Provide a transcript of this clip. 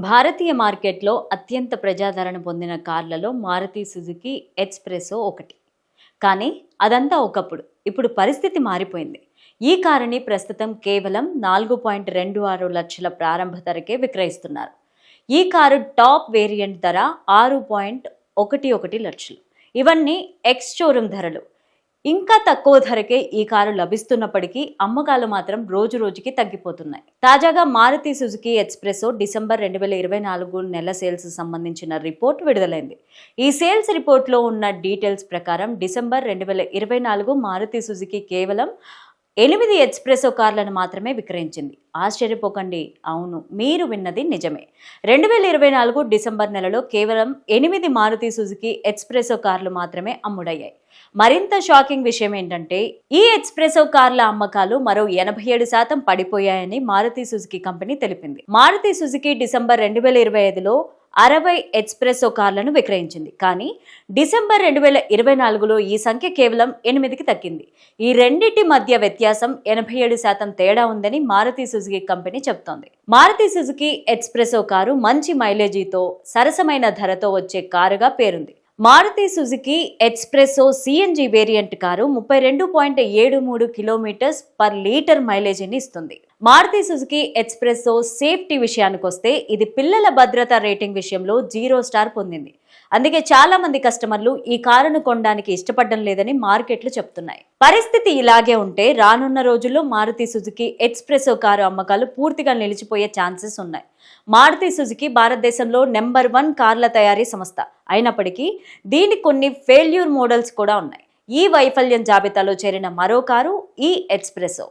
భారతీయ మార్కెట్లో అత్యంత ప్రజాదరణ పొందిన కార్లలో మారుతి సుజుకి ఎస్ప్రెసో ఒకటి. కానీ అదంతా ఒకప్పుడు. ఇప్పుడు పరిస్థితి మారిపోయింది. ఈ కారుని ప్రస్తుతం కేవలం 4.26 లక్షల ప్రారంభ ధరకే విక్రయిస్తున్నారు. ఈ కారు టాప్ వేరియంట్ ధర 6.11 లక్షలు. ఇవన్నీ ఎక్స్ షోరూమ్ ధరలు. ఇంకా తక్కువ ధరకే ఈ కారు లభిస్తున్నప్పటికీ అమ్మకాలు మాత్రం రోజు రోజుకి తగ్గిపోతున్నాయి. తాజాగా మారుతి సుజుకి ఎస్ప్రెసో డిసెంబర్ 2024 నెల సేల్స్ సంబంధించిన రిపోర్ట్ విడుదలైంది. ఈ సేల్స్ రిపోర్ట్లో ఉన్న డీటెయిల్స్ ప్రకారం డిసెంబర్ 2024 మారుతి సుజుకి కేవలం 8 ఎస్ప్రెసో కార్లను మాత్రమే విక్రయించింది. ఆశ్చర్యపోకండి, అవును, మీరు విన్నది నిజమే. 2024 డిసెంబర్ నెలలో కేవలం 8 మారుతి సుజుకి ఎస్ప్రెసో కార్లు మాత్రమే అమ్ముడయ్యాయి. మరింత షాకింగ్ విషయం ఏంటంటే ఈ ఎస్ప్రెసో కార్ల అమ్మకాలు మరో 87% పడిపోయాయని మారుతి సుజుకి కంపెనీ తెలిపింది. మారుతి సుజుకి డిసెంబర్ 2025లో 60 ఎస్ప్రెసో కార్లను విక్రయించింది. కానీ డిసెంబర్ 2024లో ఈ సంఖ్య కేవలం 8కి తగ్గింది. ఈ రెండింటి మధ్య వ్యత్యాసం 87% తేడా ఉందని మారుతి సుజుకి కంపెనీ చెబుతోంది. మారుతి సుజుకి ఎస్ప్రెసో కారు మంచి మైలేజీతో సరసమైన ధరతో వచ్చే కారుగా పేరుంది. Maruti Suzuki S-Presso CNG variant car 32.73 kilometres per litre మైలేజీని ఇస్తుంది. మారుతి సుజుకి ఎస్ప్రెసో సేఫ్టీ విషయానికి వస్తే ఇది పిల్లల భద్రతా రేటింగ్ విషయంలో 0 స్టార్ పొందింది. అందుకే చాలా మంది కస్టమర్లు ఈ కారును కొనడానికి ఇష్టపడడం లేదని మార్కెట్లు చెప్తున్నాయి. పరిస్థితి ఇలాగే ఉంటే రానున్న రోజుల్లో మారుతి సుజుకి ఎస్ప్రెసో కారు అమ్మకాలు పూర్తిగా నిలిచిపోయే ఛాన్సెస్ ఉన్నాయి. మారుతి సుజుకి భారతదేశంలో నెంబర్ 1 కార్ల తయారీ సంస్థ అయినప్పటికీ దీనికి కొన్ని ఫెయిల్యూర్ మోడల్స్ కూడా ఉన్నాయి. ఈ వైఫల్యం జాబితాలో చేరిన మరో కారు ఈ ఎస్ప్రెసో.